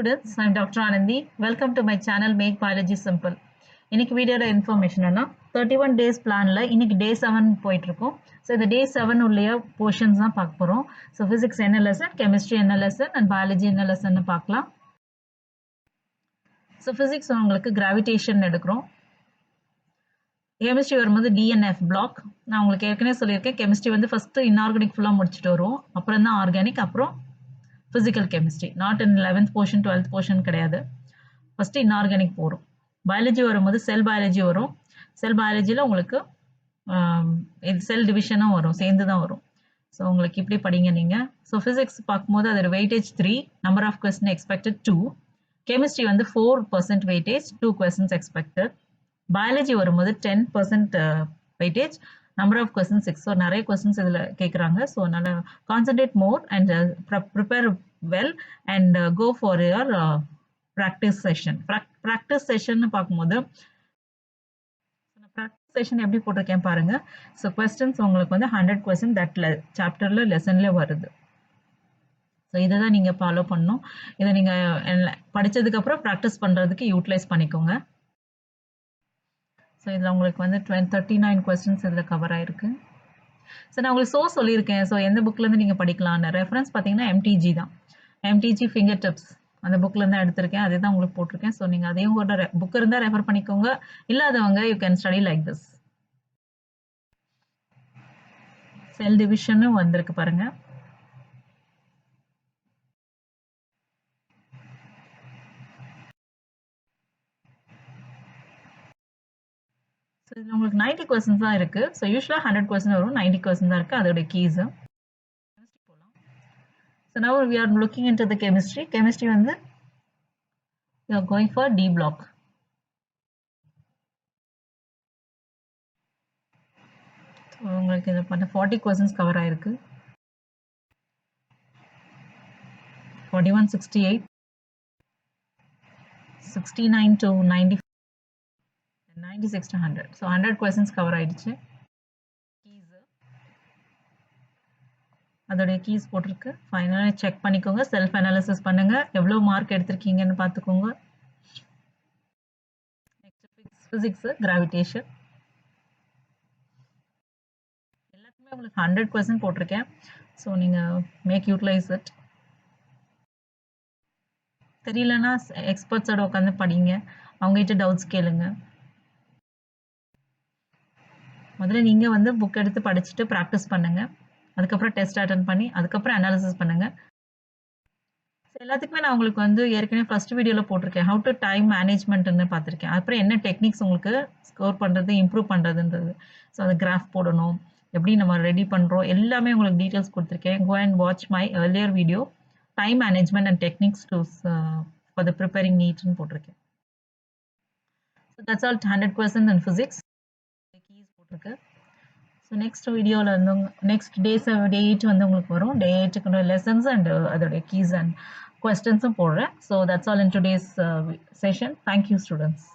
students, I'm Dr. Anandi. Welcome to my channel Make Biology Simple. இன்னைக்கு வீடியோட information என்ன 31 days பிளான்ல இன்னைக்கு டே 7 போயிட்டு இருக்கோம். ஸோ இந்த டே 7 உள்ள போர்ஷன்ஸ் தான் பார்க்க போறோம். ஸோ பிசிக்ஸ் என்ன லெசன், கெமிஸ்ட்ரி என்ன லெசன் அண்ட் பயாலஜி என்ன லெசன் பார்க்கலாம். ஸோ பிசிக்ஸ் உங்களுக்கு கிராவிடேஷன் எடுக்கிறோம். கெமிஸ்ட்ரி வரும்போது டிஎன்எஃப் பிளாக். நான் உங்களுக்கு ஏற்கனவே சொல்லியிருக்கேன், கெமிஸ்ட்ரி வந்து ஃபர்ஸ்ட் இன்ஆர்கானிக் ஃபுல்லாக முடிச்சுட்டு வருவோம், அப்புறம் தான் ஆர்கானிக், அப்புறம் physical chemistry. Not in 11th portion 12th portion கிடையாது. ஃபர்ஸ்ட் இன்ஆர்கானிக் போகிறோம். பயாலஜி வரும்போது செல் பயாலஜி வரும். செல் பயாலஜியில் உங்களுக்கு செல் டிவிஷனும் வரும், சேர்ந்து தான் வரும். ஸோ உங்களுக்கு இப்படி படிங்க நீங்கள். ஸோ ஃபிசிக்ஸ் பார்க்கும்போது அதோட weightage 3, number of question expected 2. Chemistry வந்து 4% வெயிட்டேஜ், 2 questions எக்ஸ்பெக்டட். பயாலஜி வரும்போது 10% weightage, number of questions 6. So நிறைய கொஸ்டின்ஸ் இதில் கேட்குறாங்க. ஸோ அதனால் concentrate more and prepare well and go for your practice session. Practice session பார்க்கும்போது practice session எப்படி போட்டிருக்கேன் பாருங்கள். ஸோ கொஸ்டின்ஸ் உங்களுக்கு வந்து 100 கொஸ்டின் தட் சாப்டரில் லெசனில் வருது. ஸோ இதை தான் நீங்கள் ஃபாலோ பண்ணணும். இதை நீங்கள் படித்ததுக்கப்புறம் ப்ராக்டிஸ் பண்ணுறதுக்கு யூட்டிலைஸ் பண்ணிக்கோங்க. ஸோ இதில் உங்களுக்கு வந்து 39 கொஸ்டின்ஸ் இதில் கவர் ஆகிருக்கு. ஸோ நான் உங்களுக்கு சொல்லியிருக்கேன். ஸோ எந்த புக்லேருந்து நீங்கள் படிக்கலான்னு ரெஃபரன்ஸ் பார்த்தீங்கன்னா எம்டிஜி தான். எம்டிஜி ஃபிங்கர் டிப்ஸ் அந்த புக்லேருந்து தான் எடுத்திருக்கேன், அதே தான் உங்களுக்கு போட்டிருக்கேன். ஸோ நீங்கள் அதையும் கூட புக் இருந்தால் ரெஃபர் பண்ணிக்கோங்க, இல்லாதவங்க you can study like this. Cell டிவிஷனும் வந்திருக்கு பாருங்க. ஸோ இதில் உங்களுக்கு 90 கொஸ்டின்ஸ் தான் இருக்குது. ஸோ யூஸ்வலாக 100 கொஸ்டின் வரும், 90 கொஸ்டின் தான் இருக்குது. அதோட கீஸு போகலாம். So now we are looking into the chemistry. Chemistry வந்து you are going for D block. So உங்களுக்கு இதை பண்ண 40 கொஸ்டின்ஸ் கவர் ஆகிருக்கு. 41, 68, 69 to 90, 96 to 100. So 100 questions cover ஆகிடுச்சு. கீஸு அதோடைய கீஸ் போட்டிருக்கு. ஃபைனலாக செக் பண்ணிக்கோங்க, செல்ஃப் அனாலிசிஸ் பண்ணுங்கள், எவ்வளோ மார்க் எடுத்திருக்கீங்கன்னு பார்த்துக்கோங்க. நெக்ஸ்ட் ஃபிசிக்ஸு கிராவிடேஷன் எல்லாத்துக்குமே உங்களுக்கு 100 கொஸ்டின் போட்டிருக்கேன். ஸோ நீங்கள் மேக் யூட்டிலைஸ் இட். தெரியலன்னா எக்ஸ்பர்ட்ஸோட உட்காந்து படிங்க, அவங்ககிட்ட டவுட்ஸ் கேளுங்க. முதல்ல நீங்கள் வந்து புக் எடுத்து படிச்சுட்டு ப்ராக்டிஸ் பண்ணுங்கள், அதுக்கப்புறம் டெஸ்ட் அட்டன் பண்ணி அதுக்கப்புறம் அனாலிசிஸ் பண்ணுங்கள். எல்லாத்துக்குமே நான் உங்களுக்கு வந்து ஏற்கனவே ஃபர்ஸ்ட் வீடியோவில் போட்டிருக்கேன், ஹவு டு டைம் மேனேஜ்மெண்ட்னு பார்த்துருக்கேன். அப்புறம் என்ன டெக்னிக்ஸ் உங்களுக்கு ஸ்கோர் பண்ணுறது, இம்ப்ரூவ் பண்ணுறதுன்றது. ஸோ அது கிராஃப் போடணும், எப்படி நம்ம ரெடி பண்ணுறோம், எல்லாமே உங்களுக்கு டீட்டெயில்ஸ் கொடுத்துருக்கேன். Go and watch my earlier video time management and techniques to for the preparing நீட்னு போட்டிருக்கேன். So that's all 100% in physics. Keys போட்டிருக்கு. ஸோ நெக்ஸ்ட் வீடியோவில் வந்து நெக்ஸ்ட் டே 8 வந்து உங்களுக்கு வரும். டே 8க்கு லெசன்ஸ் அண்ட் அதோடைய கீஸ் அண்ட் கொஸ்டின்ஸும் போடுறேன். So that's all in today's session. Thank you students.